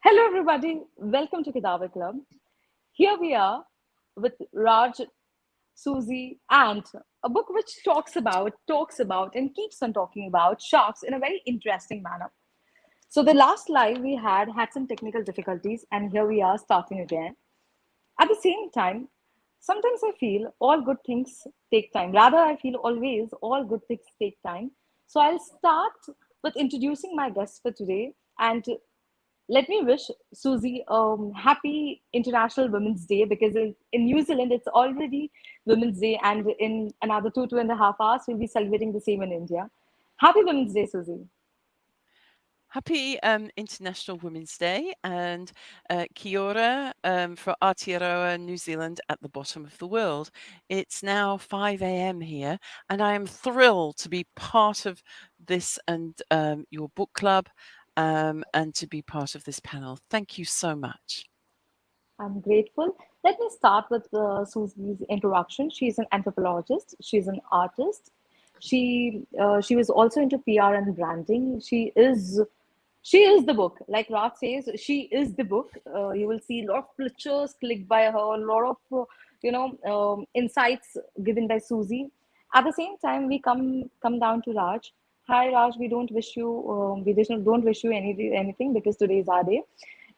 Hello, everybody. Welcome to Kitabe Club. Here we are with Raj, Soosie, and a book which talks about, and keeps on talking about sharks in a very interesting manner. So, the last live we had some technical difficulties, and here we are starting again. At the same time, sometimes I feel all good things take time. Rather, I feel always all good things take time. So, I'll start with introducing my guest for today. And let me wish Susie happy International Women's Day because in New Zealand it's already Women's Day, and in another 2.5 hours we'll be celebrating the same in India. Happy Women's Day, Susie. Happy International Women's Day and kia ora for Aotearoa, New Zealand at the bottom of the world. It's now 5 a.m. here, and I am thrilled to be part of this and your book club and to be part of this panel. Thank you so much. I'm grateful. Let me start with Susie's introduction. She's an anthropologist. She's an artist. She was also into PR and branding. She is the book. Like Raj says, she is the book. You will see a lot of pictures clicked by her, a lot of insights given by Susie. At the same time, we come down to Raj. Hi Raj, we don't wish you anything because today is our day,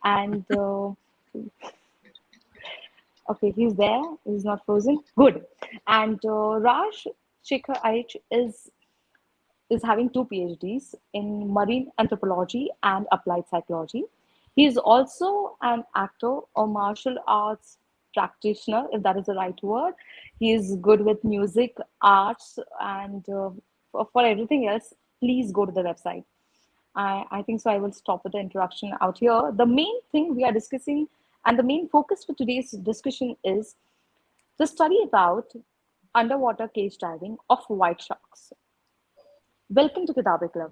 and okay, he's there. He's not frozen. Good. And Raj Sekhar Aich is having two PhDs in marine anthropology and applied psychology. He is also an actor or martial arts practitioner, if that is the right word. He is good with music, arts, and for everything else, please go to the website. I think so. I will stop with the introduction out here. The main thing we are discussing and the main focus for today's discussion is the study about underwater cage diving of white sharks. Welcome to Kitabe Club.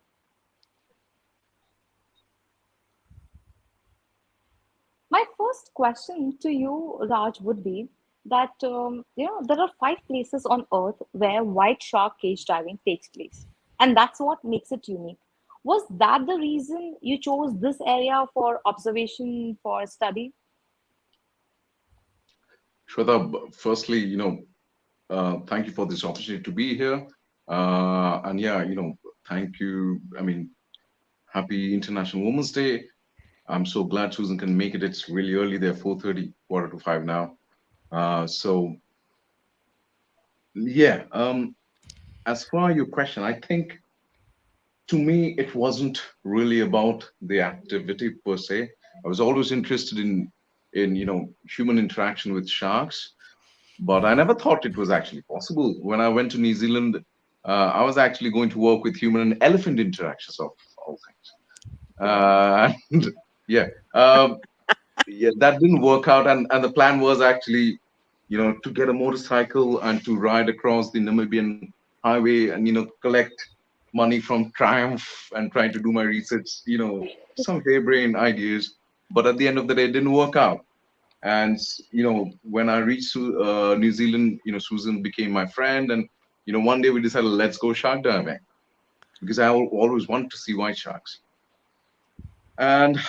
My first question to you, Raj, would be that there are five places on Earth where white shark cage diving takes place, and that's what makes it unique. Was that the reason you chose this area for observation for study? Shweta, firstly, thank you for this opportunity to be here. And yeah, thank you. I mean, happy International Women's Day. I'm so glad Susan can make it. It's really early there, 4:30, quarter to five now. So yeah, as for your question, I think to me it wasn't really about the activity per se. I was always interested in human interaction with sharks, but I never thought it was actually possible. When I went to New Zealand, I was actually going to work with human and elephant interactions of all things. And yeah, yeah, that didn't work out. And the plan was actually, to get a motorcycle and to ride across the Namibian highway and, collect money from Triumph and try to do my research, some harebrained ideas. But at the end of the day, it didn't work out. And when I reached New Zealand, Susan became my friend, and one day we decided, let's go shark diving, because I always wanted to see white sharks. And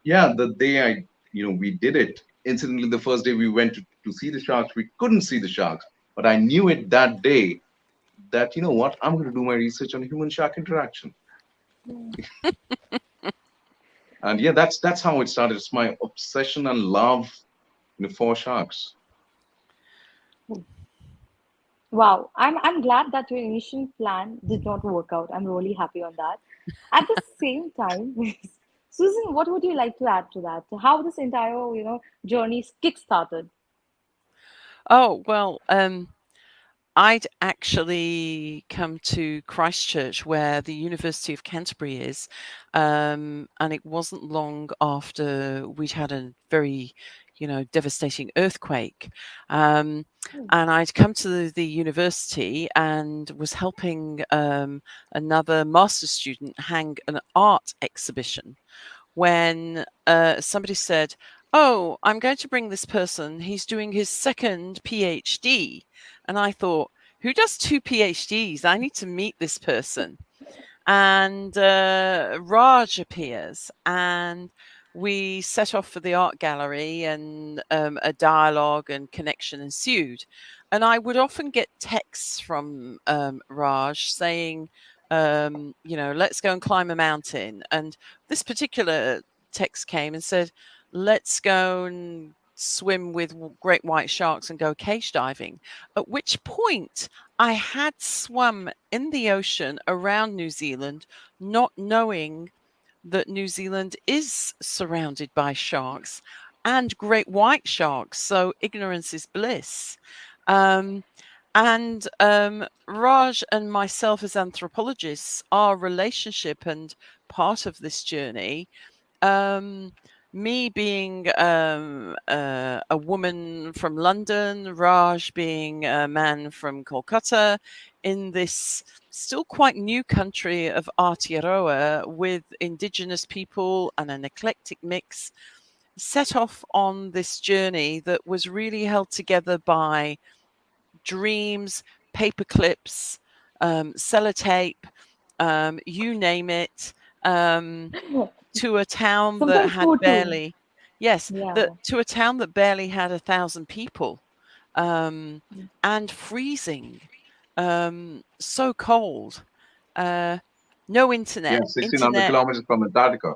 yeah, the day we did it. Incidentally, the first day we went to see the sharks, we couldn't see the sharks, but I knew it that day that what, I'm going to do my research on human shark interaction. And yeah, that's how it started. It's my obsession and love, for sharks. Wow, I'm glad that your initial plan did not work out. I'm really happy on that. At the same time, Susan, what would you like to add to that? How this entire journey kick-started? Oh, well, I'd actually come to Christchurch, where the University of Canterbury is, and it wasn't long after we'd had a very, devastating earthquake. And I'd come to the university and was helping another master's student hang an art exhibition when somebody said, "Oh, I'm going to bring this person. He's doing his second PhD." And I thought, who does two PhDs? I need to meet this person. And Raj appears, and we set off for the art gallery, and a dialogue and connection ensued. And I would often get texts from Raj saying, let's go and climb a mountain. And this particular text came and said, let's go and swim with great white sharks and go cage diving. At which point I had swum in the ocean around New Zealand, not knowing that New Zealand is surrounded by sharks and great white sharks. So ignorance is bliss. Um, and Raj and myself, as anthropologists, our relationship and part of this journey, um, me being a woman from London, Raj being a man from Kolkata, in this still quite new country of Aotearoa with indigenous people and an eclectic mix, set off on this journey that was really held together by dreams, paper clips, sellotape, you name it, to a town that Sometimes had food too. barely, yes, Yeah. to a town that barely had 1,000 people, and freezing, so cold, no Yeah, internet, 1,600 kilometers from Antarctica.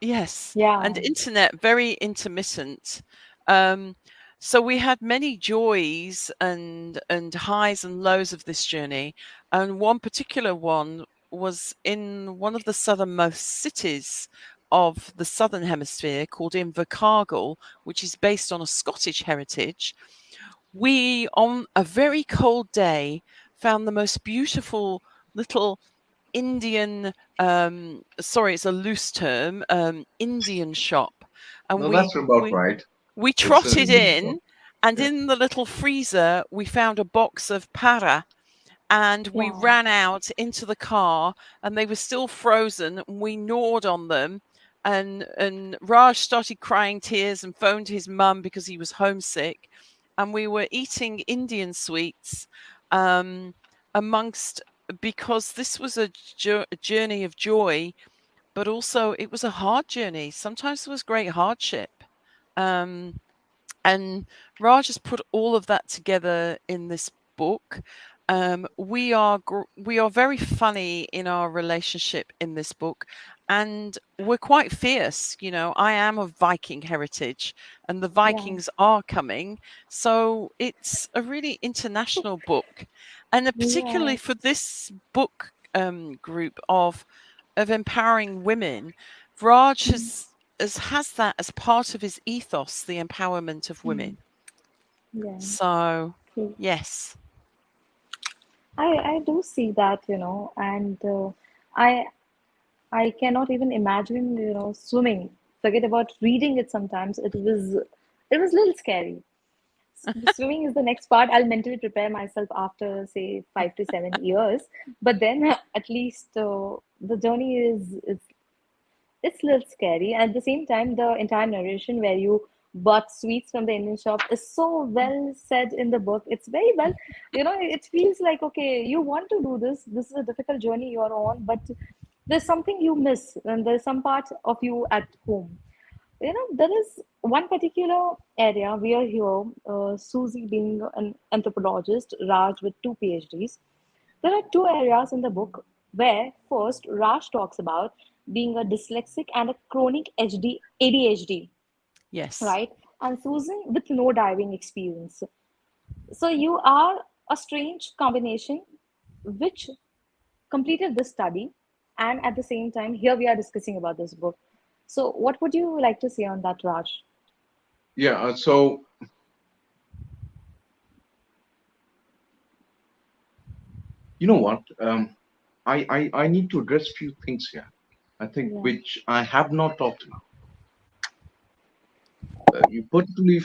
yes, and Yeah. internet very intermittent. Um, so we had many joys and highs and lows of this journey, and one particular one was in one of the southernmost cities of the southern hemisphere called Invercargill, which is based on a Scottish heritage. We, on a very cold day, found the most beautiful little Indian, sorry, it's a loose term, Indian shop. And No, we that's about we right. we It's an trotted Indian shop. in, and Yeah. in the little freezer we found a box of para, and we Yeah. ran out into the car, and they were still frozen, and we gnawed on them, and Raj started crying tears and phoned his mum because he was homesick, and we were eating Indian sweets, um, amongst, because this was a journey of joy, but also it was a hard journey. Sometimes there was great hardship. Um, and Raj has put all of that together in this book. We are very funny in our relationship in this book, and we're quite fierce. I am of Viking heritage, and the Yeah. Vikings are coming, so it's a really international book, and Yeah. particularly for this book group of empowering women, Raj Mm. has that as part of his ethos, the empowerment of Mm. women. Yeah. So, True. yes. I do see that, and I I cannot even imagine, swimming. Forget about reading it sometimes. It was a little scary. Swimming is the next part. I'll mentally prepare myself after, say, 5 to 7 years. But then at least the journey is it's a little scary. At the same time, the entire narration where you bought sweets from the Indian shop is so well said in the book. It's very well, it feels like, okay, you want to do this. This is a difficult journey you're on, but there's something you miss, and there's some part of you at home. There is one particular area we are here, Susie being an anthropologist, Raj with two PhDs. There are two areas in the book where first Raj talks about being a dyslexic and a chronic ADHD, Yes. right? And Susan with no diving experience. So you are a strange combination which completed this study, and at the same time, here we are discussing about this book. So, what would you like to say on that, Raj? Yeah. So you know what? I need to address few things here. I think Yeah. which I have not talked about. You particularly,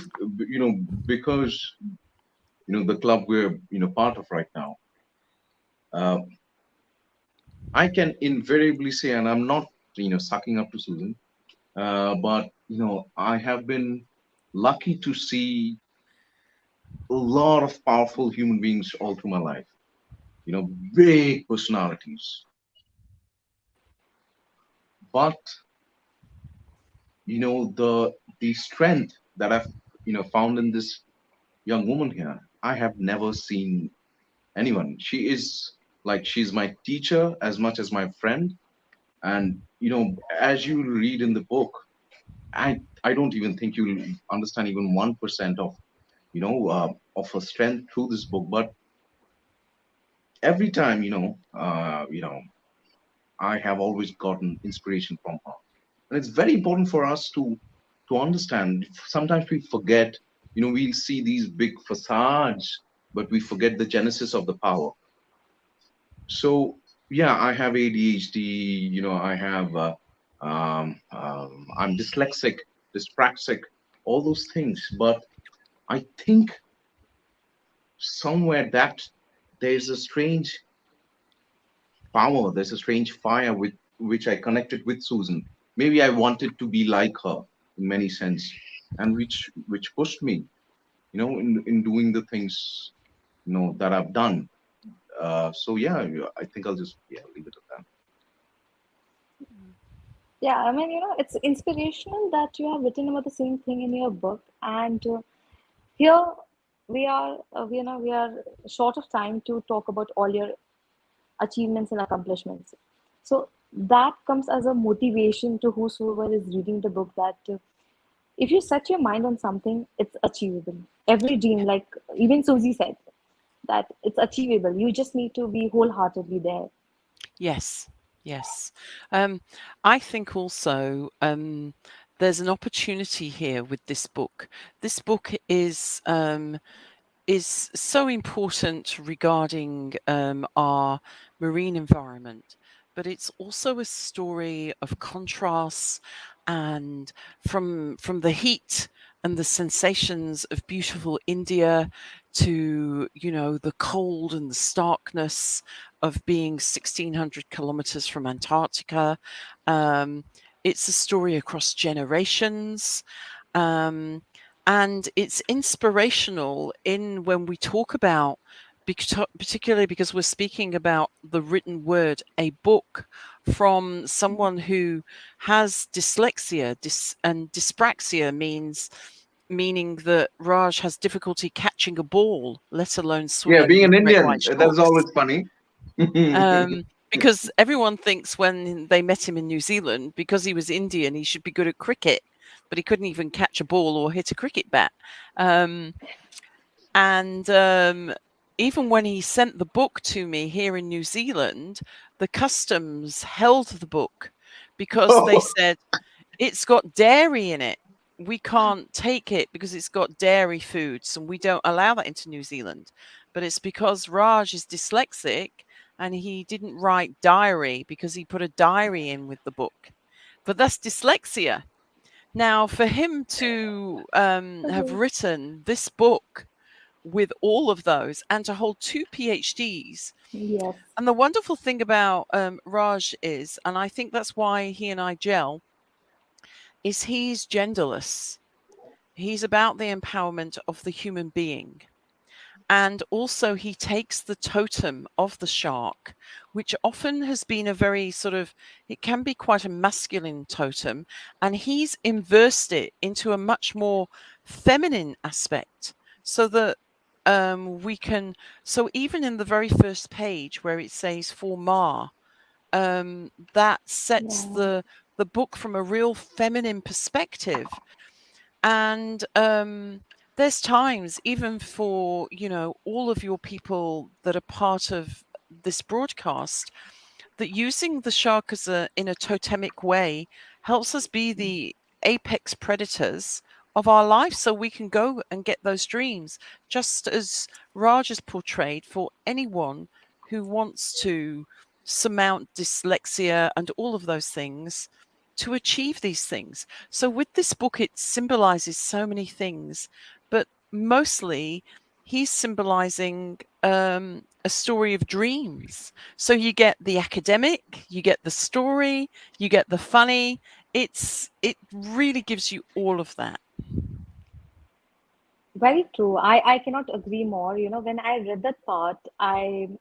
because the club we're part of right now. Uh, I can invariably say, and I'm not sucking up to Susan, but I have been lucky to see a lot of powerful human beings all through my life. Big personalities, but the strength that I've found in this young woman here. I have never seen anyone. She is like she's my teacher as much as my friend. And as you read in the book, I don't even think you'll understand even 1% of of her strength through this book. But every time I have always gotten inspiration from her. And it's very important for us to understand. Sometimes we forget, we'll see these big facades, but we forget the genesis of the power. So yeah, I have ADHD, I have I'm dyslexic, dyspraxic, all those things. But I think somewhere that there's a strange power, there's a strange fire with which I connected with Susan. Maybe I wanted to be like her in many sense, and which pushed me, in doing the things that I've done. So yeah, I think I'll just leave it at that. Yeah, I mean, it's inspirational that you have written about the same thing in your book. And here we are short of time to talk about all your achievements and accomplishments. So that comes as a motivation to whosoever is reading the book, that if you set your mind on something, it's achievable. Every dream, like even Susie said, that it's achievable. You just need to be wholeheartedly there. Yes, yes. I think also there's an opportunity here with this book. This book is so important regarding our marine environment, but it's also a story of contrasts, and from the heat and the sensations of beautiful India to the cold and the starkness of being 1,600 kilometers from Antarctica. It's a story across generations. Um, and it's inspirational in when we talk about, particularly because we're speaking about the written word, a book from someone who has dyslexia, and dyspraxia meaning that Raj has difficulty catching a ball, let alone Yeah, swimming being with an red Indian, white that's shorts. always funny. Because everyone thinks when they met him in New Zealand, because he was Indian, he should be good at cricket, but he couldn't even catch a ball or hit a cricket bat. Um, and even when he sent the book to me here in New Zealand, the customs held the book because they Oh, said, it's got dairy in it. We can't take it because it's got dairy foods and we don't allow that into New Zealand. But it's because Raj is dyslexic and he didn't write diary because he put a diary in with the book. But that's dyslexia. Now, for him to have Okay. written this book with all of those and to hold two PhDs. Yes. And the wonderful thing about Raj is, and I think that's why he and I gel, is he's genderless. He's about the empowerment of the human being. And also, he takes the totem of the shark, which often has been a very sort of, it can be quite a masculine totem, and he's inversed it into a much more feminine aspect so that we can. So, even in the very first page where it says for Ma, that sets Yeah. the book from a real feminine perspective. And there's times, even for all of your people that are part of this broadcast, that using the shark in a totemic way helps us be the apex predators of our life, so we can go and get those dreams, just as Raj has portrayed for anyone who wants to surmount dyslexia and all of those things to achieve these things. So with this book, it symbolizes so many things, but mostly he's symbolizing a story of dreams. So you get the academic, you get the story, you get the funny. It really gives you all of that. Very true. I cannot agree more. When I read that part, again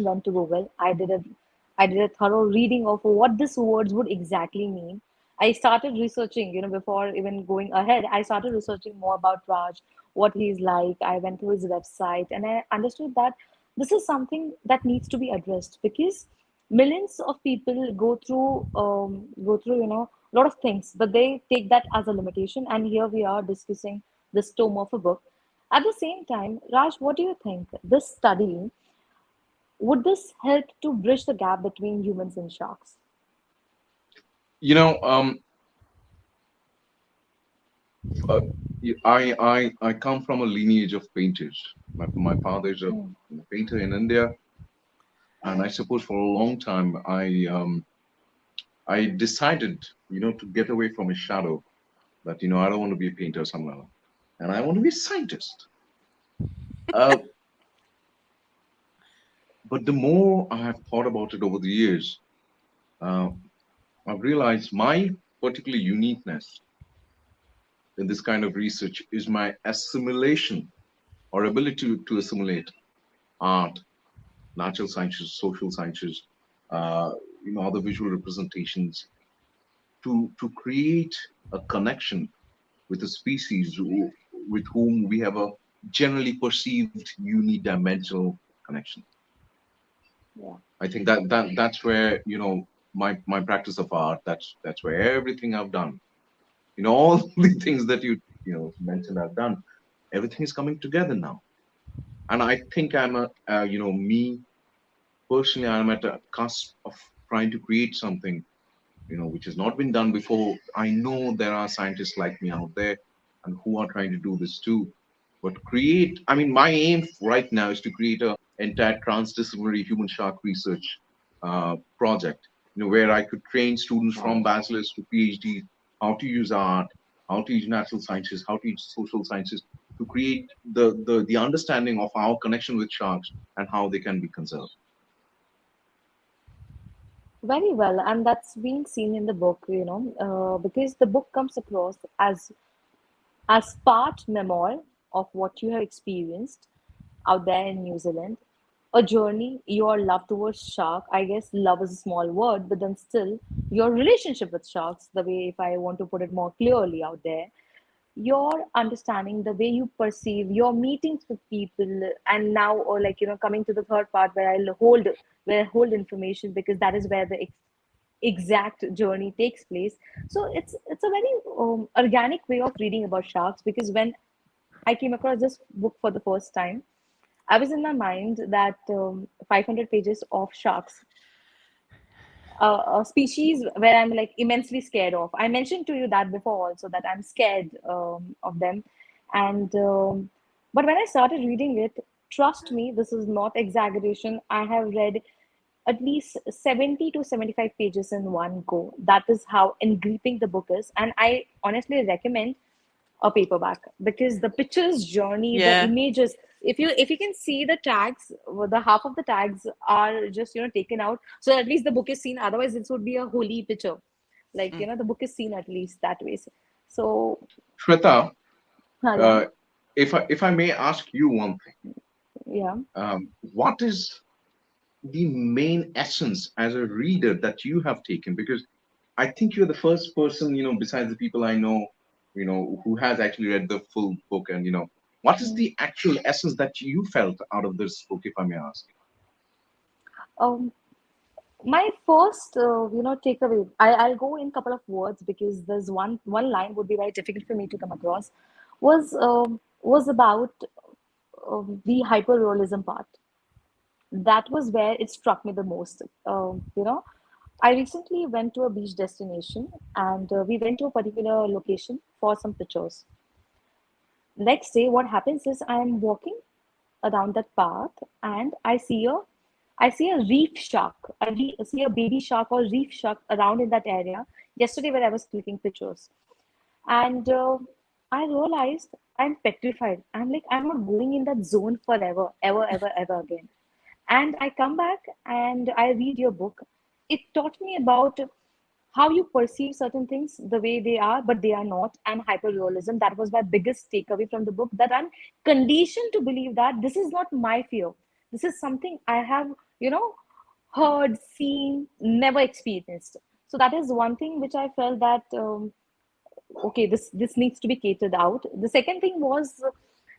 went to Google. I did a thorough reading of what these words would exactly mean. I started researching, before even going ahead, I started researching more about Raj, what he's like. I went to his website and I understood that this is something that needs to be addressed because millions of people go through, a lot of things, but they take that as a limitation. And here we are discussing this tome of a book. At the same time, Raj, what do you think? This study, would this help to bridge the gap between humans and sharks? You know, uh, I come from a lineage of painters. My father is a Hmm. painter in India, and I suppose for a long time I decided, to get away from his shadow. That I don't want to be a painter somewhere, and I want to be a scientist. Uh, but the more I have thought about it over the years, uh, I've realized my particular uniqueness in this kind of research is my assimilation or ability to assimilate art, natural sciences, social sciences, uh, other visual representations to create a connection with a species with whom we have a generally perceived unidimensional connection. Yeah. I think that's where my practice of art. That's where everything I've done. All the things that you mentioned I've done. Everything is coming together now, and I think I'm a me personally, I'm at a cusp of trying to create something which has not been done before. I know there are scientists like me out there and who are trying to do this too. But I mean, my aim right now is to create a entire transdisciplinary human shark research project, where I could train students from Wow. bachelor's to PhD how to use art, how to use natural sciences, how to use social sciences to create the understanding of our connection with sharks and how they can be conserved. Very well, and that's being seen in the book, because the book comes across as part memoir of what you have experienced out there in New Zealand, a journey, your love towards shark. I guess love is a small word, but then still your relationship with sharks, the way if I want to put it more clearly out there, your understanding, the way you perceive your meetings with people, and now or like coming to the third part where I hold information because that is where the exact journey takes place. So it's a very organic way of reading about sharks because when I came across this book for the first time, I was in my mind that 500 pages of sharks, a species where I'm like immensely scared of. I mentioned to you that before also that I'm scared of them, and but when I started reading it, trust me, this is not exaggeration. I have read at least 70 to 75 pages in one go. That is how engulfing the book is, and I honestly recommend a paperback because the pictures journey, the Yeah. images, if you can see the tags, well, the half of the tags are just taken out, so at least the book is seen, otherwise this would be a holy picture, like Mm. the book is seen at least that way. So Shweta, yeah. uh, if I may ask you one thing, Yeah. what is the main essence as a reader that you have taken? Because I think you're the first person, besides the people I know, who has actually read the full book. And what is Mm. the actual essence that you felt out of this book, if I may ask? um my first takeaway, I'll go in couple of words because there's one line would be very difficult for me to come across, was about the hyperrealism part. That was where it struck me the most. I recently went to a beach destination and we went to a particular location for some pictures. Next day, what happens is I'm walking around that path and I see a reef shark. I see a baby shark or reef shark around in that area yesterday when I was clicking pictures. And I realized I'm petrified. I'm like, I'm not going in that zone forever, ever, ever, ever again. And I come back and I read your book. It taught me about how you perceive certain things the way they are, but they are not, and hyperrealism. That was my biggest takeaway from the book. That I'm conditioned to believe that this is not my fear. This is something I have, heard, seen, never experienced. So that is one thing which I felt that okay, this needs to be catered out. The second thing was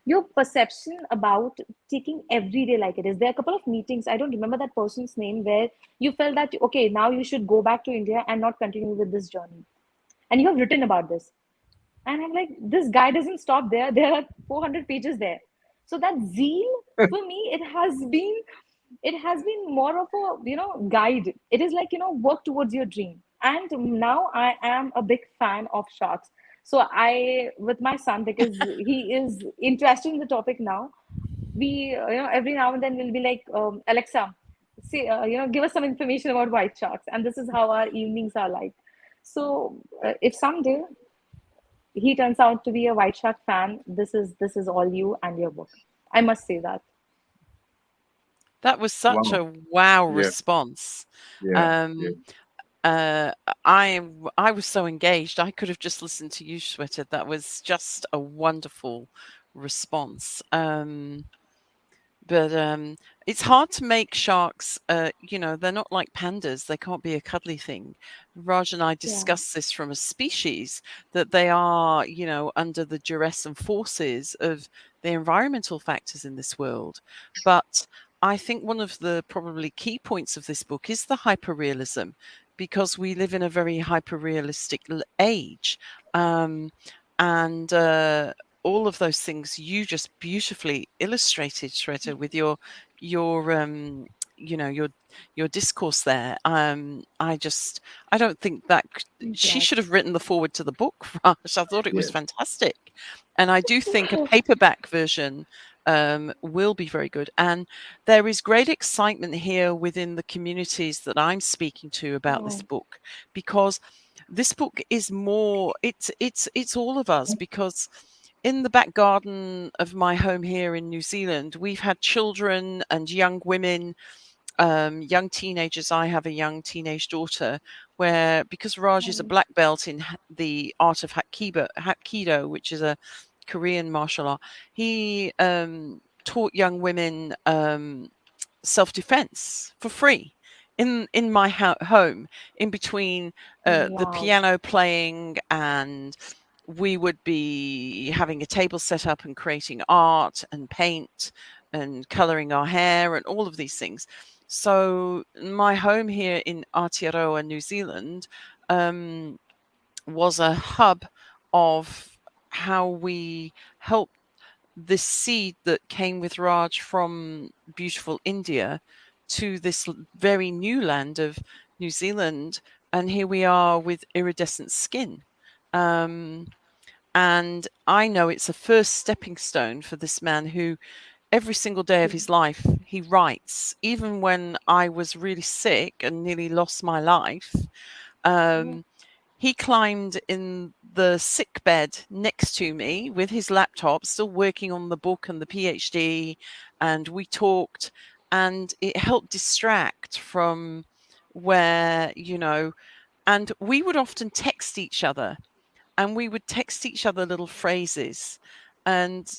your perception about taking every day like it is. There are a couple of meetings, I don't remember that person's name, where you felt that okay, now you should go back to India and not continue with this journey. And you have written about this. And I'm like, this guy doesn't stop there. There are 400 pages there. So that zeal for me, it has been more of a guide. It is like work towards your dream. And now I am a big fan of sharks. So I with my son, because he is interested in the topic now, we every now and then we'll be like, Alexa, say give us some information about white sharks, and this is how our evenings are like. So if someday he turns out to be a white shark fan, this is all you and your book. I must say that. That was such Wow. a wow Yeah. response. Yeah. Yeah. Um, I was so engaged. I could have just listened to you, Shweta. That was just a wonderful response. But it's hard to make sharks. They're not like pandas. They can't be a cuddly thing. Raj and I Yeah. discussed this from a species that they are, under the duress and forces of the environmental factors in this world. But I think one of the probably key points of this book is the hyperrealism, because we live in a very hyperrealistic age. And all of those things you just beautifully illustrated, Shweta, with your your discourse there. I don't think that I'm she glad. should have written the forward to the book, Raj. I thought it was Yeah. fantastic, and I do think a paperback version will be very good. And there is great excitement here within the communities that I'm speaking to about this Oh, book, because this book is more, it's all of us, because in the back garden of my home here in New Zealand, we've had children and young women, young teenagers. I have a young teenage daughter, where because Raj is a oh, black belt in the art of Hapkido, which is a Korean martial art, he taught young women self-defense for free in my home, in between the wow. piano playing, and we would be having a table set up and creating art and paint and coloring our hair and all of these things. So my home here in Aotearoa, New Zealand, um, was a hub of how we help this seed that came with Raj from beautiful India to this very new land of New Zealand. And here we are with Iridescent Skin. Um, and I know it's a first stepping stone for this man who, every single day of his life, he writes. Even when I was really sick and nearly lost my life, Oh, um, he climbed in the sick bed next to me with his laptop, still working on the book and the PhD. And we talked, and it helped distract from where, and we would often text each other, and we would text each other little phrases. And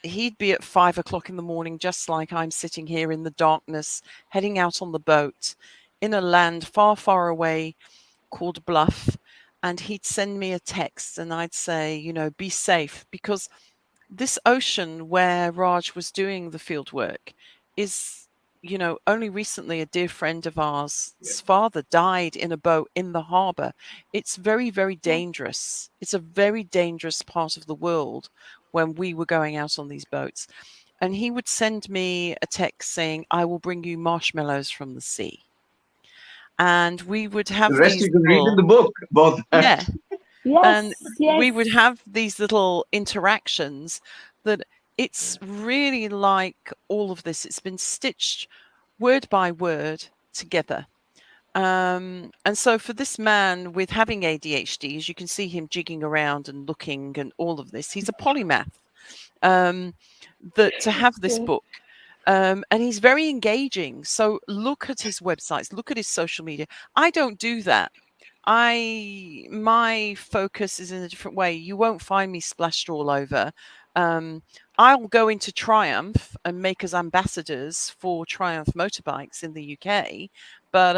he'd be at 5 o'clock in the morning, just like I'm sitting here in the darkness, heading out on the boat in a land far, far away called Bluff. And he'd send me a text, and I'd say, be safe, because this ocean where Raj was doing the field work is, only recently a dear friend of ours' father died in a boat in the harbor. It's very, very oh, dangerous. It's a very dangerous part of the world when we were going out on these boats. And he would send me a text saying, I will bring you marshmallows from the sea. And we would The have rest these you can read in little, the book about that. yeah, and yes, we yes. would have these little interactions that, it's really like all of this, it's been stitched word by word together. And so for this man with having ADHD, as you can see him jigging around and looking and all of this, he's a polymath. That to have this Yes. book, and he's very engaging. So look at his websites, look at his social media. I don't do that. My focus is in a different way. You won't find me splashed all over. Um, I'll go into Triumph and make us ambassadors for Triumph motorbikes in the UK, but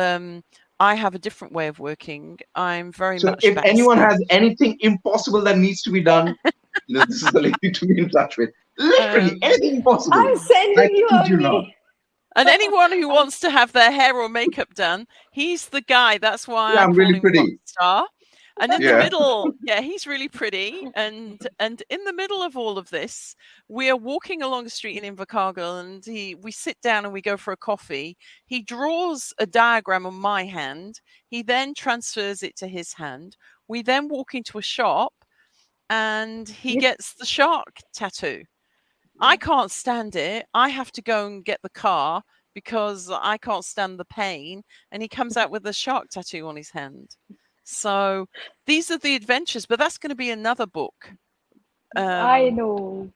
I have a different way of working. I'm very So much if anyone has backstage. anything impossible that needs to be done, this is the lady to be in touch with. Literally Um, anything impossible. I'm I sending you kid you not. away. and anyone who wants to have their hair or makeup done, he's the guy. That's why Yeah, I I'm call really him pretty. Rockstar. And in the Yeah. middle, yeah, he's really pretty. And in the middle of all of this, we are walking along a street in Invercargill, and we sit down and we go for a coffee. He draws a diagram on my hand. He then transfers it to his hand. We then walk into a shop, and he You, gets the shark tattoo. I can't stand it. I have to go and get the car because I can't stand the pain. And he comes out with a shark tattoo on his hand. So these are the adventures, but that's going to be another book. I Um, know.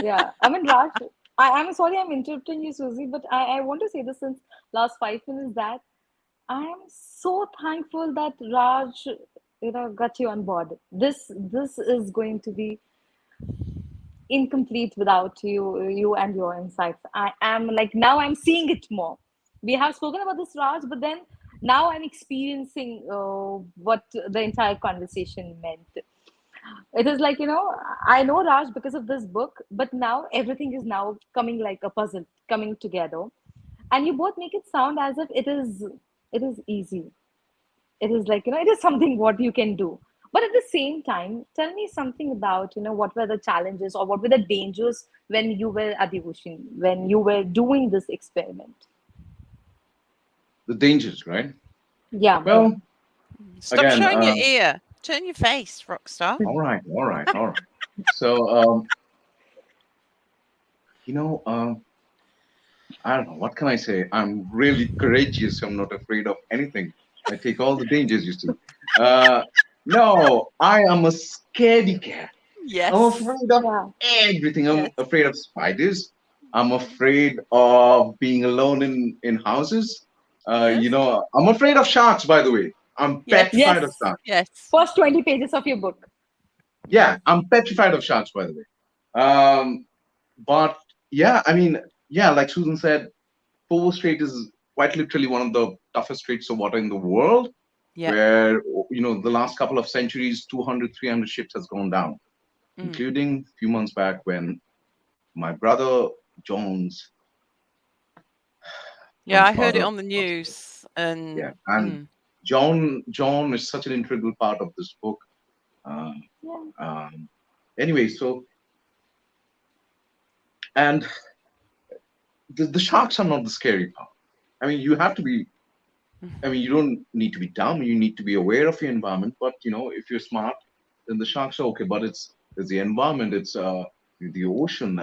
Yeah. I mean, Raj, I'm sorry I'm interrupting you, Susie, but I want to say this since last 5 minutes that I am so thankful that Raj, got you on board. This is going to be incomplete without you and your insights. I am like now I'm seeing it more. We have spoken about this, Raj, but then now I'm experiencing what the entire conversation meant. It is like, I know Raj because of this book, but now everything is now coming like a puzzle coming together. And you both make it sound as if it is easy. It is like, it is something what you can do. But at the same time, tell me something about, what were the challenges or what were the dangers when you were at the ocean, when you were doing this experiment? The dangers, right? Yeah, yeah. Well, Stop again, showing your ear. Turn your face, Rockstar. all right, all right, all right. So, you know, I don't know, what can I say? I'm really courageous. I'm not afraid of anything. I take all the dangers, you see. Uh, no, I am a scaredy cat. I'm Yes. afraid of Yeah. everything. I'm Yes. afraid of spiders. I'm afraid of being alone in houses. Yes. I'm afraid of sharks, by the way. I'm Yes. petrified of Yes. sharks. Yes. First 20 pages of your book. Yeah, I'm petrified of sharks, by the way. But yeah, I mean, yeah, like Susan said, Foveaux Strait is quite literally one of the toughest straits of water in the world, Yeah. where, the last couple of centuries, 200, 300 ships has gone down, Mm. including a few months back when my brother John's Yeah, I heard it father on the passed away. news, and Yeah, and John is such an integral part of this book. Uh, Yeah. um, anyway, so and the sharks are not the scary part. I mean, you have to be. I mean, you don't need to be dumb. You need to be aware of your environment. But if you're smart, then the sharks are okay. But it's the environment. It's the ocean,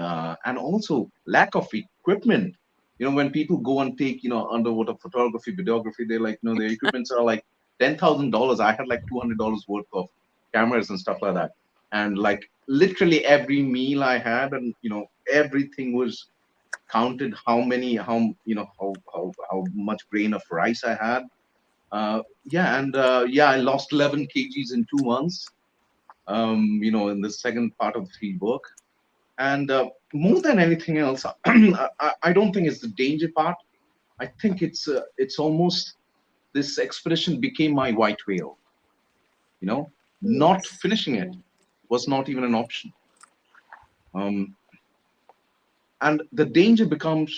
and also lack of equipment. When people go and take underwater photography, videography, they're like, their equipments are like $10,000. I had like $200 worth of cameras and stuff like that, and like literally every meal I had, and everything was counted. How much grain of rice I had. Yeah, and yeah, I lost 11 kgs in 2 months. In the second part of the field work, and more than anything else, I don't think it's the danger part. I think it's almost this expedition became my white whale. Not Yes. finishing it Yeah. was not even an option. Um, and the danger becomes,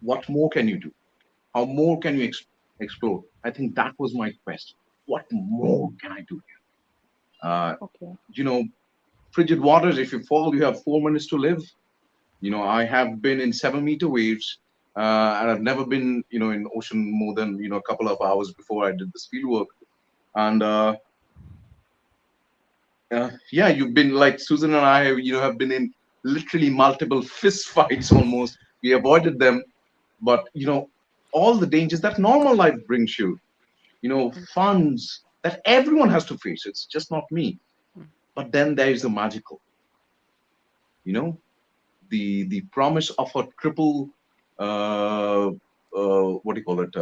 what more can you do? How more can you explore? I think that was my quest. What more can I do? Uh, Okay. you know, Frigid waters, if you fall, you have 4 minutes to live. I have been in 7-meter waves, and I've never been, in ocean more than, a couple of hours before I did this field work. And yeah, you've been like Susan and I, have been in literally multiple fist fights almost. We avoided them, but, all the dangers that normal life brings you, funds that everyone has to face. It's just not me. But then there is the magical, you know, the promise of a triple what do you call it,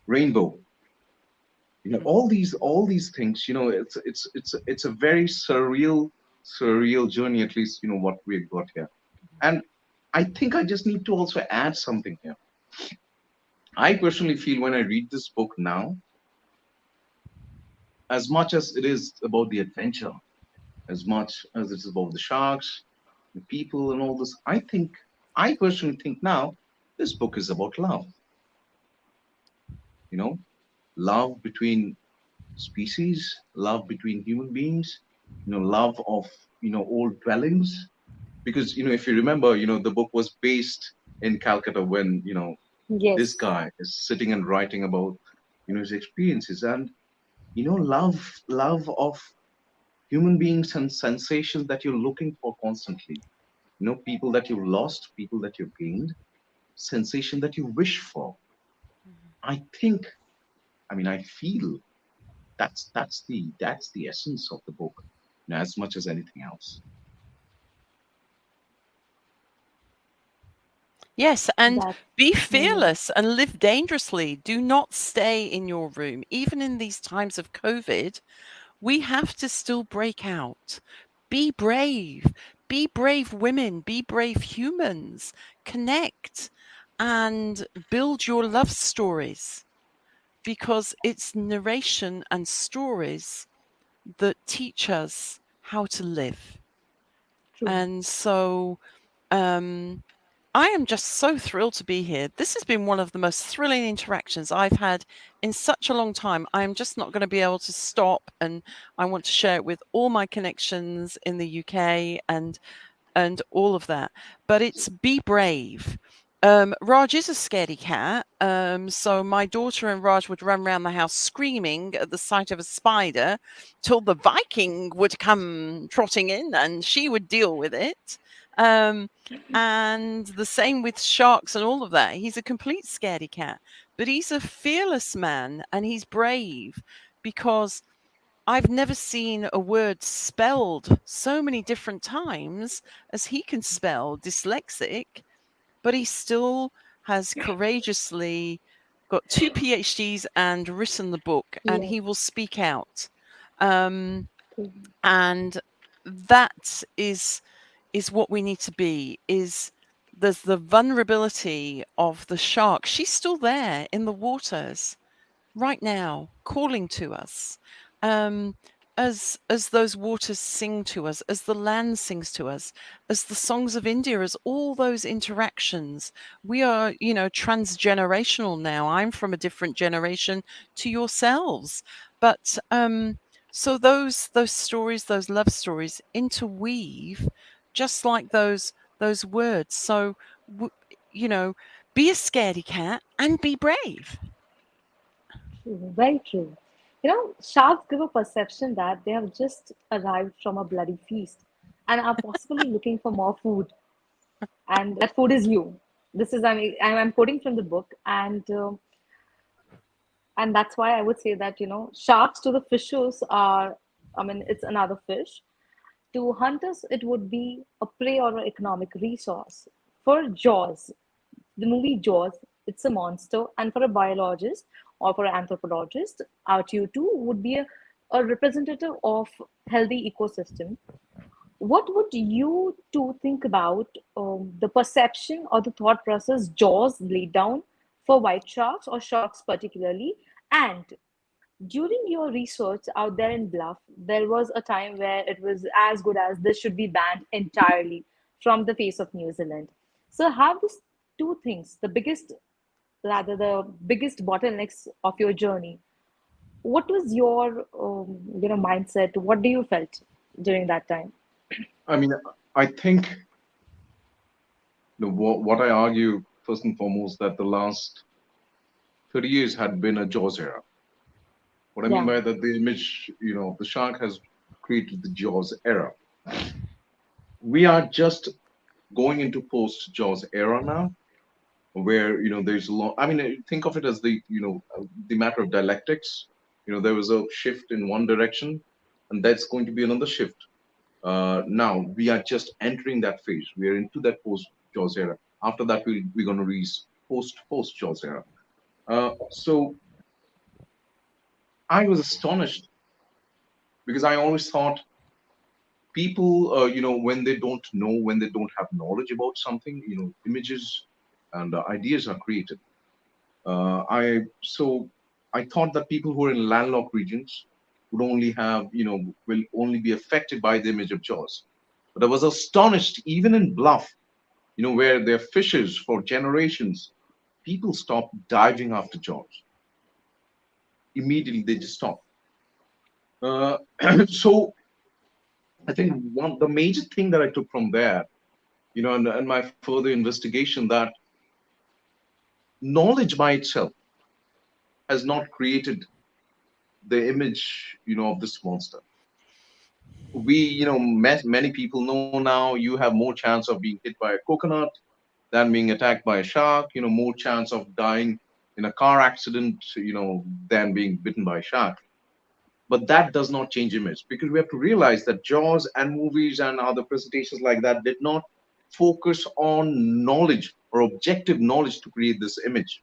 rainbow. All these things. It's a very surreal journey, at least what we've got here. And I think I just need to also add something here. I personally feel when I read this book now, as much as it is about the adventure, as much as it's about the sharks, the people, and all this, I personally think now, this book is about love. You know, love between species, love between human beings, love of old dwellings. Because if you remember, the book was based in Calcutta when this Yes, guy is sitting and writing about his experiences, and love of human beings and sensations that you're looking for constantly. People that you've lost, people that you've gained, sensation that you wish for. I think, I feel that's the essence of the book, as much as anything else. Yes, and that. be Mhm. fearless and live dangerously. Do not stay in your room. Even in these times of COVID, we have to still break out. Be brave. Be brave women. Be brave humans. Connect and build your love stories, because it's narration and stories that teach us how to live. True. And so, um, I am just so thrilled to be here. This has been one of the most thrilling interactions I've had in such a long time. I am just not going to be able to stop, and I want to share it with all my connections in the UK and all of that. But it's be brave. Raj is a scaredy cat. So my daughter and Raj would run around the house screaming at the sight of a spider till the Viking would come trotting in and she would deal with it. Um, and the same with sharks and all of that. He's a complete scaredy cat, but he's a fearless man and he's brave because I've never seen a word spelled so many different times as he can spell, dyslexic, but he still has courageously got 2 PhDs and written the book, and Yes. he will speak out. Um, True. and that is what we need to be. Is there's the vulnerability of the shark. She's still there in the waters right now, calling to us, um, as those waters sing to us, as the land sings to us, as the songs of India, as all those interactions. We are, transgenerational now. I'm from a different generation to yourselves, but so those stories, those love stories, interweave, just like those words. So, you know, be a scaredy cat and be brave. True. Very true. Sharks give a perception that they have just arrived from a bloody feast and are possibly looking for more food, and that food is you. This is I'm quoting from the book, and that's why I would say that sharks to the fishers are, it's another fish. To hunters, it would be a prey or an economic resource. For Jaws, the movie Jaws, it's a monster, and for a biologist or for an anthropologist, R2 would be a representative of healthy ecosystem. What would you two think about the perception or the thought process Jaws laid down for white sharks or sharks particularly? And during your research out there in Bluff, there was a time where it was as good as this should be banned entirely from the face of New Zealand. So, have these two things, the biggest bottlenecks of your journey. What was your, mindset? What do you felt during that time? I mean, I think what I argue first and foremost that the last 30 years had been a Jaws era. What I mean Yeah, by that, the image, the shark has created the Jaws era. We are just going into post Jaws era now, where there's a lot. I mean, think of it as the matter of dialectics. There was a shift in one direction, and that's going to be another shift. Now we are just entering that phase. We are into that post Jaws era. After that, we're going to reach post Jaws era. So I was astonished because I always thought people, when they don't know, when they don't have knowledge about something, images. and ideas are created. I thought that people who are in landlocked regions would only have, will only be affected by the image of Jaws. But I was astonished, even in Bluff, where there are fishes for generations, people stop diving after Jaws. Immediately, they just stop. Uh, so I think the major thing that I took from there, and my further investigation, that knowledge by itself has not created the image, of this monster. Many people know now you have more chance of being hit by a coconut than being attacked by a shark, more chance of dying in a car accident, than being bitten by a shark. But that does not change image, because we have to realize that Jaws and movies and other presentations like that did not focus on knowledge or objective knowledge to create this image.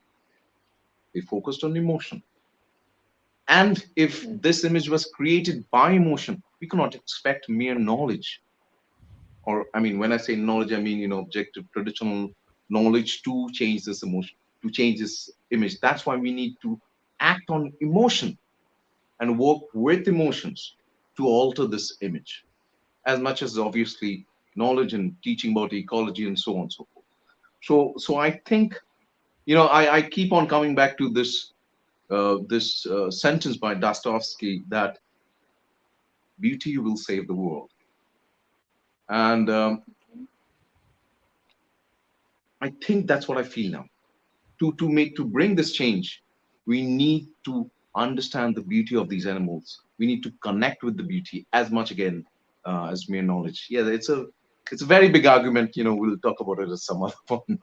They focused on emotion. And if this image was created by emotion, we cannot expect mere knowledge. Or, I mean, when I say knowledge, I mean, objective, traditional knowledge to change this emotion, to change this image. That's why we need to act on emotion and work with emotions to alter this image, as much as obviously knowledge and teaching about ecology and so on and so forth. So I think, I keep on coming back to this sentence by Dostoevsky, that beauty will save the world. And I think that's what I feel now. To bring this change, we need to understand the beauty of these animals. We need to connect with the beauty as much, again, as mere knowledge. Yeah, it's a very big argument. We'll talk about it at some other point.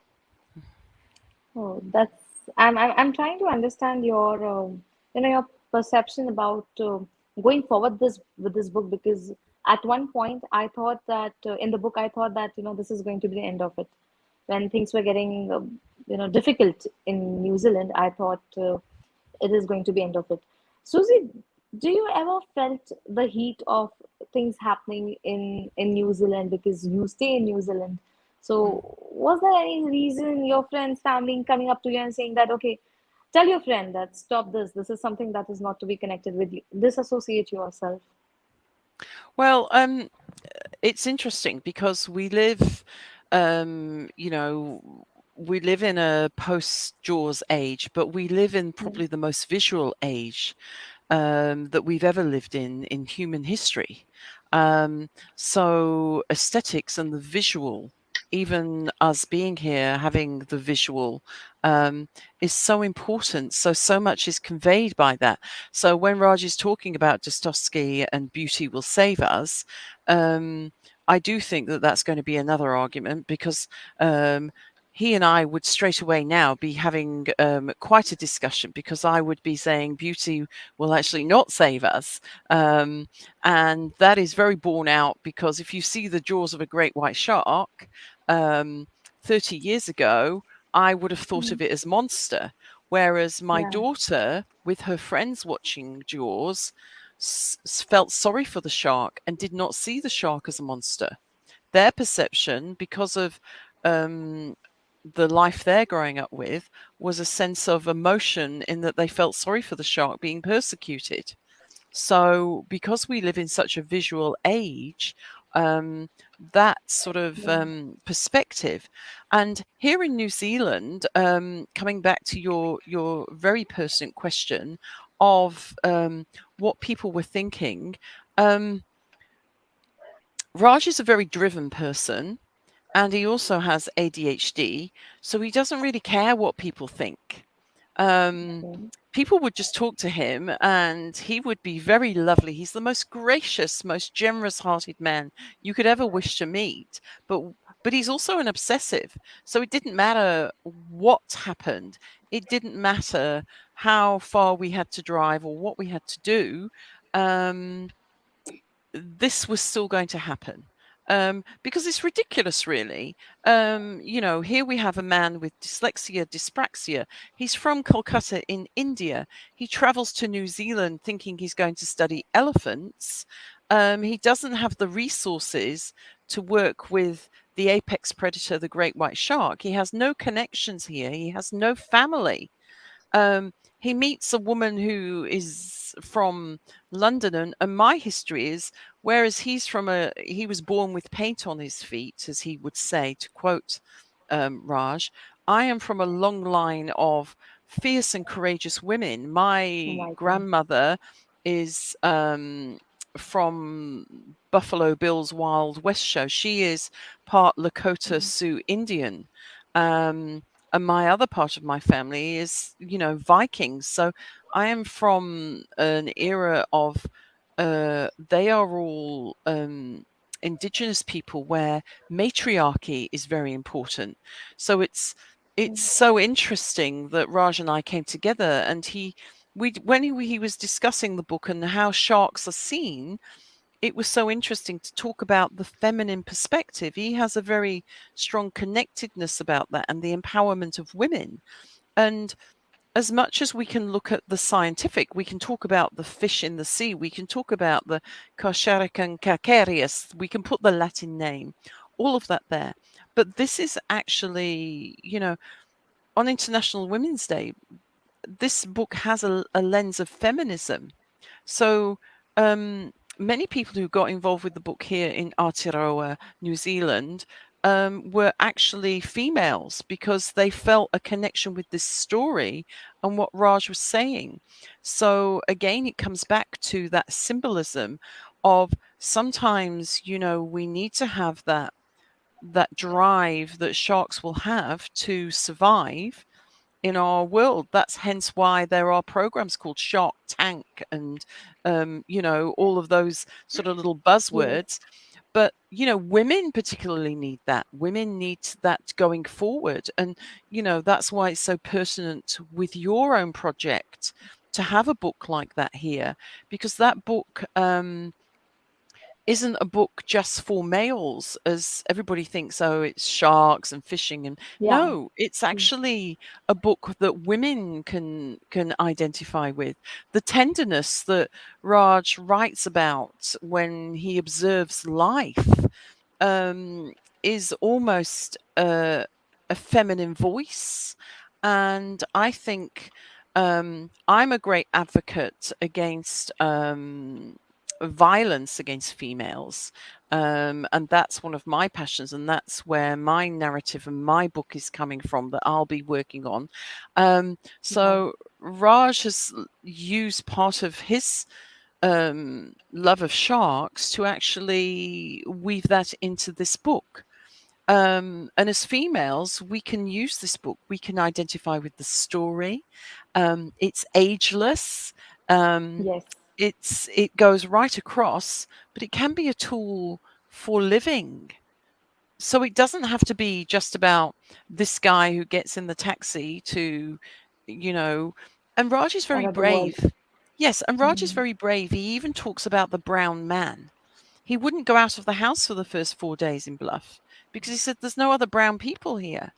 Oh, that's I'm trying to understand your your perception about going forward this with this book, because at one point I thought that in the book I thought that this is going to be the end of it. When things were getting difficult in New Zealand, I thought it is going to be end of it. Susie, do you ever felt the heat of things happening in New Zealand, because you stay in New Zealand? So was there any reason your friends, family coming up to you and saying that, okay, tell your friend that stop this. This is something that is not to be connected with you. Disassociate yourself. Well, it's interesting because we live, we live in a post Jaws age, but we live in probably the most visual age that we've ever lived in human history. So aesthetics and the visual, even us being here, having the visual, is so important. So much is conveyed by that. So when Raj is talking about Dostoevsky and beauty will save us, I do think that that's going to be another argument, because he and I would straight away now be having quite a discussion, because I would be saying beauty will actually not save us. And that is very borne out, because if you see the jaws of a great white shark 30 years ago, I would have thought of it as monster. Whereas my Yeah, daughter, with her friends watching Jaws, felt sorry for the shark and did not see the shark as a monster. Their perception, because of the life they're growing up with, was a sense of emotion, in that they felt sorry for the shark being persecuted. So because we live in such a visual age, that sort of yeah, perspective. And here in New Zealand, coming back to your very pertinent question of what people were thinking, Raj is a very driven person, and he also has ADHD, so he doesn't really care what people think. okay. People would just talk to him, and he would be very lovely. He's the most gracious, most generous-hearted man you could ever wish to meet. But he's also an obsessive. So it didn't matter what happened. It didn't matter how far we had to drive or what we had to do. This was still going to happen. Because it's ridiculous, really. Here we have a man with dyslexia, dyspraxia. He's from Kolkata in India. He travels to New Zealand thinking he's going to study elephants. He doesn't have the resources to work with the apex predator, the great white shark. He has no connections here. He has no family. He meets a woman who is from London, and my history is, whereas he was born with paint on his feet, as he would say, to quote Raj, I am from a long line of fierce and courageous women. Oh My my God. grandmother is from Buffalo Bill's Wild West show. She is part Lakota Mhm. Sioux Indian. Um, and my other part of my family is, Vikings. So I am from an era of, they are all indigenous people where matriarchy is very important. So it's so interesting that Raj and I came together, and when he was discussing the book and how sharks are seen, it was so interesting to talk about the feminine perspective. He has a very strong connectedness about that and the empowerment of women. And as much as we can look at the scientific, we can talk about the fish in the sea, we can talk about the Carcharican calcareus, we can put the Latin name, all of that there. But this is actually, on International Women's Day, this book has a lens of feminism. So many people who got involved with the book here in Aotearoa, New Zealand, were actually females because they felt a connection with this story and what Raj was saying. So again, it comes back to that symbolism of sometimes, we need to have that drive that sharks will have to survive in our world. That's hence why there are programs called Shark Tank and all of those sort of little Yes. buzzwords. But women particularly need that. Women need that going forward, and that's why it's so pertinent with your own project to have a book like that here, because that book isn't a book just for males, as everybody thinks. Oh, it's sharks and fishing, and Yeah. no, it's Mm. actually a book that women can identify with. The tenderness that Raj writes about when he observes life um, is almost a feminine voice. And I think I'm a great advocate against violence against females. And that's one of my passions, and that's where my narrative and my book is coming from that I'll be working on. Wow. So Raj has used part of his love of sharks to actually weave that into this book. And as females, we can use this book. We can identify with the story. It's ageless. Um, Yes. it goes right across, but it can be a tool for living. So it doesn't have to be just about this guy who gets in the taxi to, you know, and Raj is very Another world. brave. Yes, and Raj is Mhm. very brave. He even talks about the brown man. He wouldn't go out of the house for the first 4 days in Bluff because he said there's no other brown people here.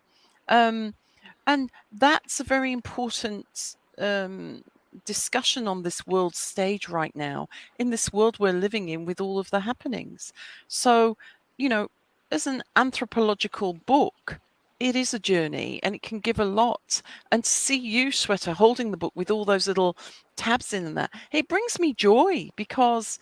Um, and that's a very important discussion on this world stage right now, in this world we're living in with all of the happenings. So, you know, as an anthropological book, it is a journey and it can give a lot. And to see you, Shweta, holding the book with all those little tabs in that, it brings me joy because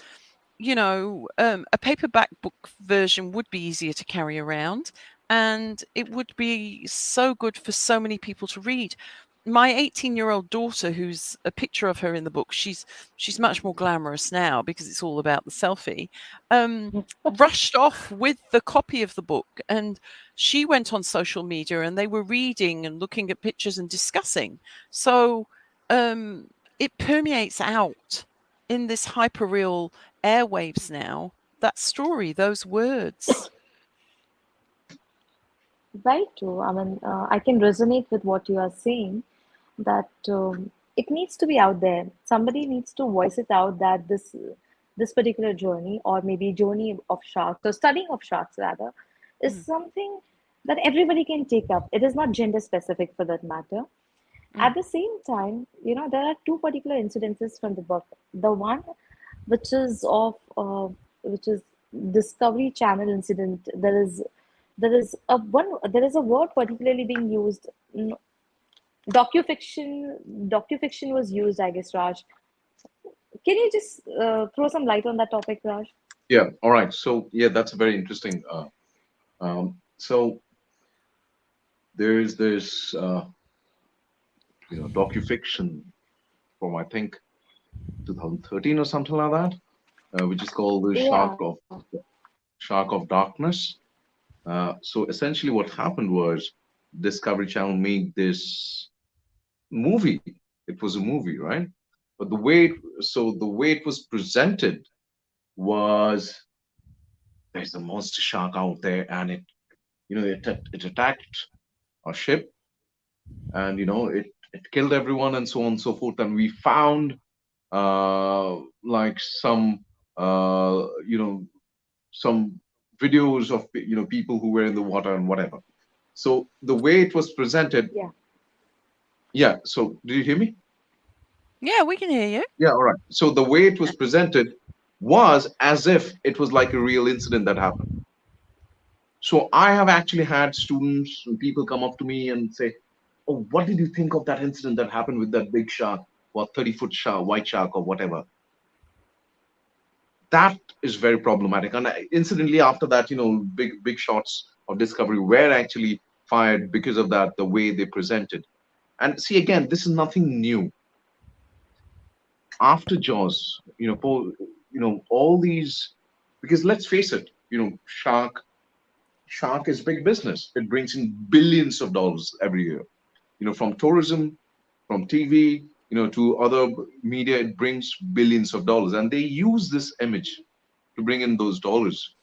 a paperback book version would be easier to carry around, and it would be so good for so many people to read. My 18-year-old daughter, who's a picture of her in the book, she's much more glamorous now because it's all about the selfie. Rushed off with the copy of the book, and she went on social media, and they were reading and looking at pictures and discussing. So um, it permeates out in this hyperreal airwaves now, that story, those words. Very true. I mean, I can resonate with what you are saying, that it needs to be out there. Somebody needs to voice it out that this particular journey, or maybe journey of sharks, or studying of sharks rather, is Mm, something that everybody can take up. It is not gender specific for that matter. mm, At the same time, there are two particular incidences from the book. The one which is of which is Discovery Channel incident, there is a word particularly being used. Docufiction was used, I guess, Raj. Can you just throw some light on that topic, Raj? Yeah. All right. So yeah, that's very interesting. So there's this docufiction from, I think, 2013 or something like that, which is called the Yeah. Shark of Darkness. So essentially, what happened was Discovery Channel made this movie. It was a movie, right? But the way it was presented was, there's a monster shark out there, and it attacked our ship, and it killed everyone, and so on and so forth. And we found like uh, you know some videos of people who were in the water and whatever. So the way it was presented, Yeah. yeah. So did you hear me? Yeah, we can hear you. Yeah, all right. So the way it was presented was as if it was like a real incident that happened. So I have actually had students and people come up to me and say, "Oh, what did you think of that incident that happened with that big shark, or 30-foot shark, white shark, or whatever?" That is very problematic. And incidentally, after that, big shots of Discovery were actually fired because of that, the way they presented. And see, again, this is nothing new. After Jaws, all these, because let's face it, shark is big business. It brings in billions of dollars every year. From tourism, from TV, to other media, it brings billions of dollars, and they use this image to bring in those dollars.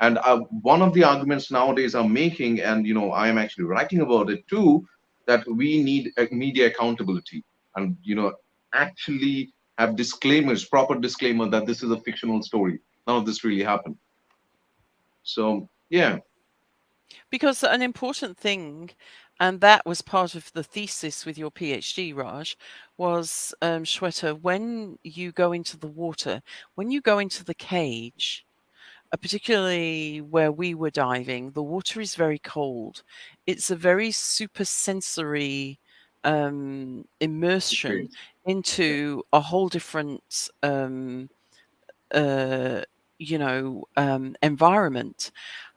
And one of the arguments nowadays I'm making, and I am actually writing about it too, that we need media accountability, and actually have disclaimers, proper disclaimer that this is a fictional story. None of this really happened. So yeah, Because an important thing, and that was part of the thesis with your PhD, Raj, was Shweta, when you go into the water, when you go into the cage, particularly where we were diving, the water is very cold. It's a very super sensory immersion experience. Yeah, into a whole different uh, environment.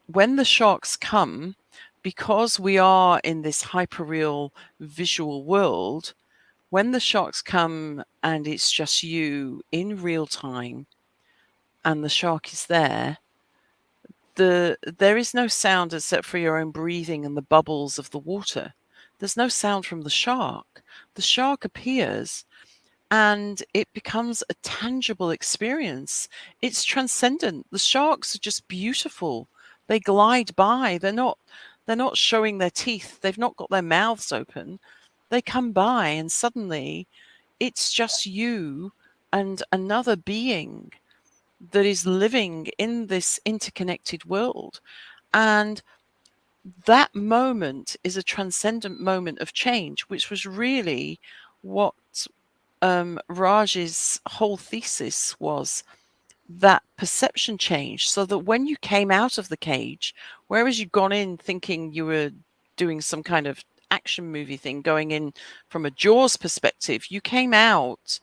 When the sharks come, because we are in this hyperreal visual world, when the sharks come and it's just you in real time and the shark is there, there is no sound except for your own breathing and the bubbles of the water. There's no sound from the shark. The shark appears and it becomes a tangible experience. It's transcendent. The sharks are just beautiful. They glide by. They're not showing their teeth. They've not got their mouths open. They come by and suddenly it's just you and another being that is living in this interconnected world. And that moment is a transcendent moment of change, which was really what Raj's whole thesis was, that perception change, so that when you came out of the cage, whereas you'd gone in thinking you were doing some kind of action movie thing, going in from a Jaws perspective, you came out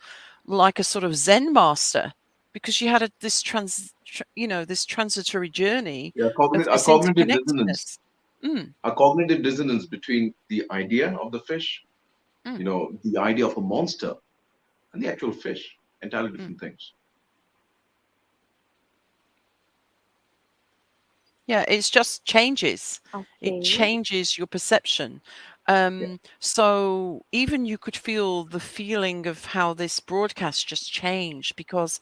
like a sort of Zen master because you had this transitory journey yeah. of A this cognitive dissonance, interconnectedness. Mm, between the idea of the fish, mm, the idea of a monster, and the actual fish. Entirely mm. different things. Yeah, it's just changes. It Okay. changes your perception. Yeah. So even you could feel the feeling of how this broadcast just changed, because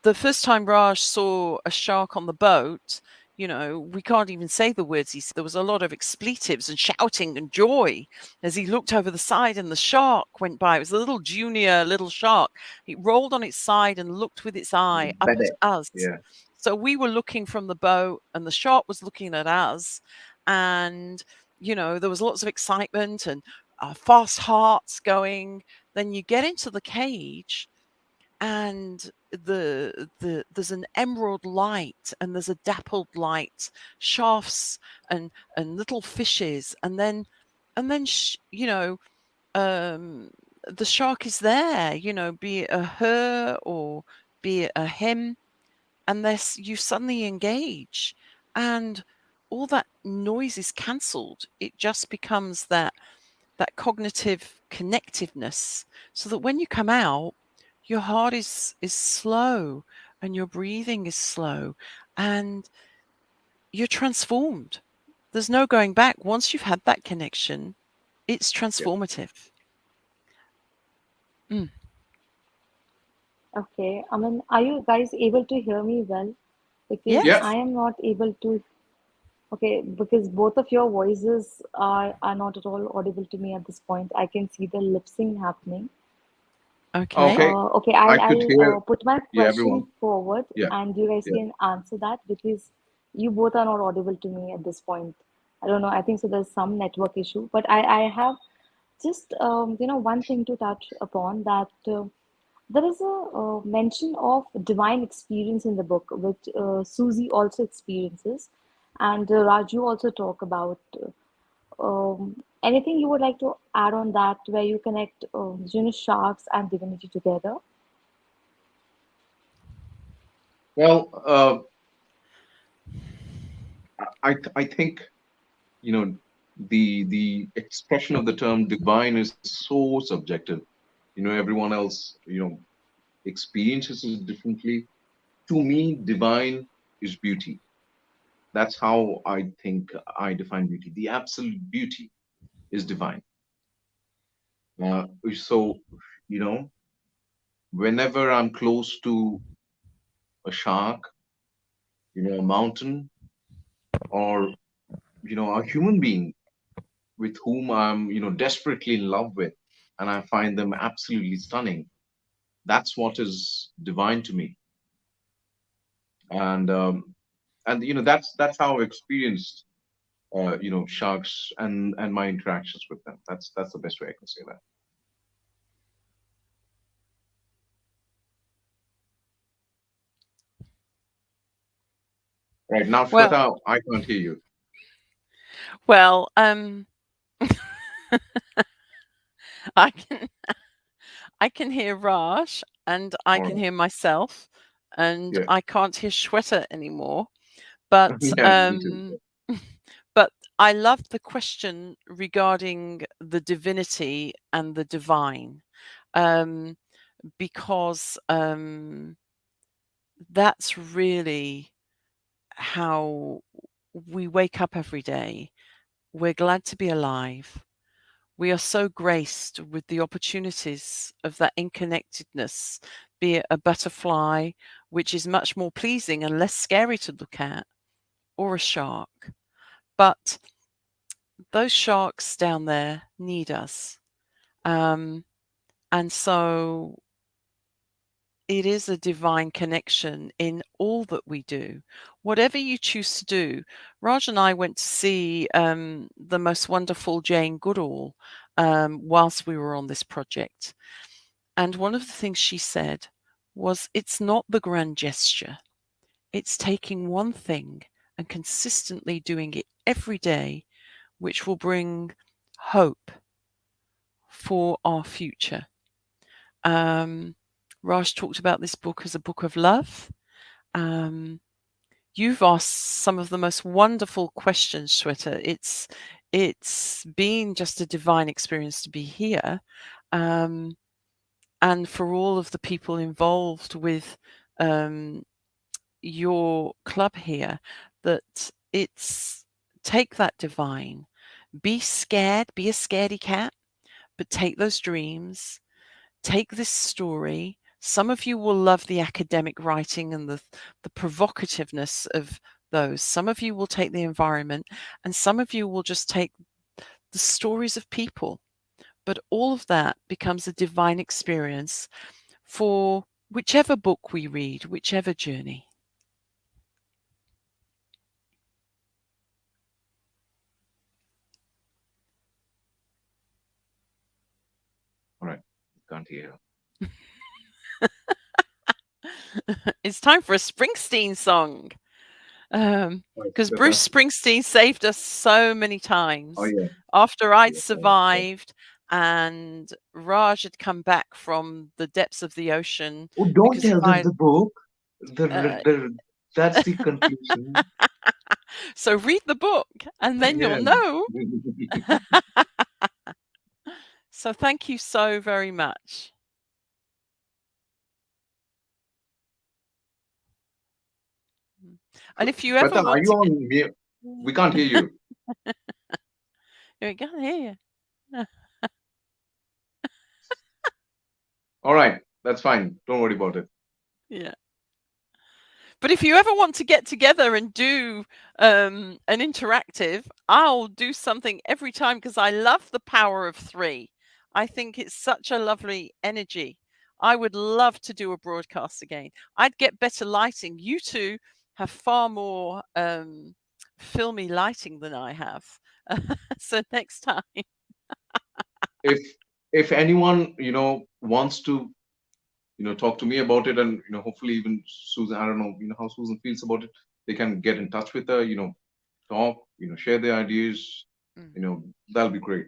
the first time Raj saw a shark on the boat, we can't even say the words he said. There was a lot of expletives and shouting and joy as he looked over the side and the shark went by. It was a little junior little shark. It rolled on its side and looked with its eye up at Better. us. Yeah. So we were looking from the boat and the shark was looking at us. And, there was lots of excitement and fast hearts going. Then you get into the cage and there's an emerald light and there's a dappled light, shafts and little fishes, and then um the shark is there, be it a her or be it a him, unless you suddenly engage, and all that noise is cancelled. It just becomes that cognitive connectiveness, so that when you come out, your heart is slow and your breathing is slow, and you're transformed. There's no going back. Once you've had that connection, it's Yeah. transformative. Mm. Okay. I mean, are you guys able to hear me well? Because Yeah. I Yes. am not able to. Okay, because both of your voices are not at all audible to me at this point. I can see the lip sync happening. Okay. Okay. Okay, I I'll could I'll hear. put my Yeah, everyone. question forward, Yeah. and you guys Yeah. can answer that because you both are not audible to me at this point. I don't know. I think so. There's some network issue, but I have just one thing to touch upon that there is a mention of divine experience in the book, which Susie also experiences, and Raju also talk about. Anything you would like to add on that, where you connect, sharks and divinity together? Well, I think you know the expression of the term divine is so subjective. Everyone else experiences it differently. To me, divine is beauty. That's how I think I define beauty. The absolute beauty is divine. So, you know, whenever I'm close to a shark, a mountain, or a human being with whom I'm desperately in love with, and I find them absolutely stunning, that's what is divine to me. And that's how I experienced sharks and my interactions with them. That's the best way I can say that. Right now, Well, Shweta, I can't hear you. well, I can I can hear Raj and I All can right. hear myself, and Yeah. I can't hear Shweta anymore. But Yeah, me too. but I love the question regarding the divinity and the divine, um, because that's really how we wake up every day. We're glad to be alive. We are so graced with the opportunities of that interconnectedness, be it a butterfly, which is much more pleasing and less scary to look at, or a shark. But those sharks down there need us. Um, and so it is a divine connection in all that we do. Whatever you choose to do. Raj and I went to see the most wonderful Jane Goodall whilst we were on this project. And one of the things she said was, it's not the grand gesture, it's taking one thing and consistently doing it every day, which will bring hope for our future. Um, Raj talked about this book as a book of love. Um, you've asked some of the most wonderful questions, Shweta. It's been just a divine experience to be here, um, and for all of the people involved with um, your club here, that it's take that divine, be scared, be a scaredy cat, but take those dreams, take this story. Some of you will love the academic writing and the provocativeness of those. Some of you will take the environment, and some of you will just take the stories of people. But all of that becomes a divine experience for whichever book we read, whichever journey. All right. Can't hear. It's time for a Springsteen song. Right, Because Bruce fantastic. Springsteen saved us so many Oh times. yeah, After I'd yeah, yeah, yeah. survived and Raj had come back from the depths of the ocean, Oh, don't because if tell them I the book. uh, That's the conclusion. so read the book and then you'll Yeah. know. So thank you so very much. And if you ever Shweta, are want you to get on mute? We can't hear you. here we go, here. All right, that's fine. Don't worry about it. Yeah. But if you ever want to get together and do an interactive, I'll do something every time because I love the power of three. I think it's such a lovely energy. I would love to do a broadcast again. I'd get better lighting. You two have far more filmy lighting than I have. So next time, If anyone wants to talk to me about it, and hopefully even Susan, I don't know how Susan feels about it, they can get in touch with her, talk, share their ideas, mm, that'll be great.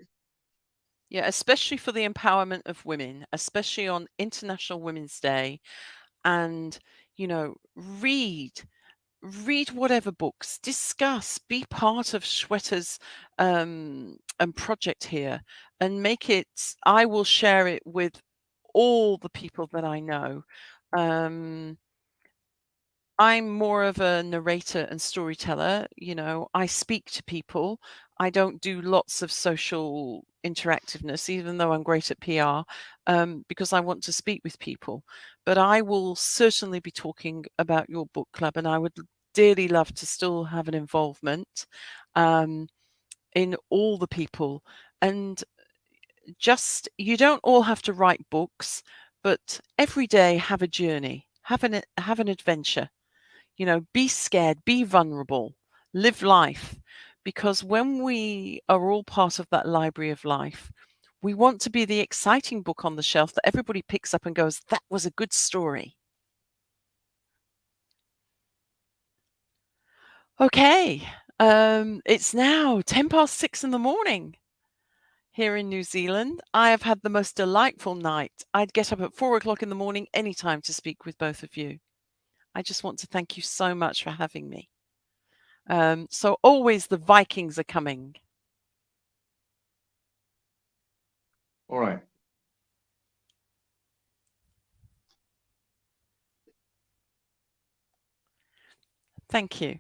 yeah, especially for the empowerment of women, especially on International Women's Day, and read whatever books, discuss, be part of Shweta's project here, and make it. I will share it with all the people that I know. um I'm more of a narrator and storyteller. I speak to people. I don't do lots of social interactiveness, even though I'm great at PR, because I want to speak with people. But I will certainly be talking about your book club, and I would dearly love to still have an involvement um, in all the people. And just, you don't all have to write books, but every day have a journey, have an adventure. Be scared, be vulnerable, live life. Because when we are all part of that library of life, we want to be the exciting book on the shelf that everybody picks up and goes, that was a good story. Okay. It's now 6:10 in the morning here in New Zealand. I have had the most delightful night. I'd get up at 4 o'clock in the morning anytime to speak with both of you. I just want to thank you so much for having me. So always the Vikings are coming. All right. Thank you.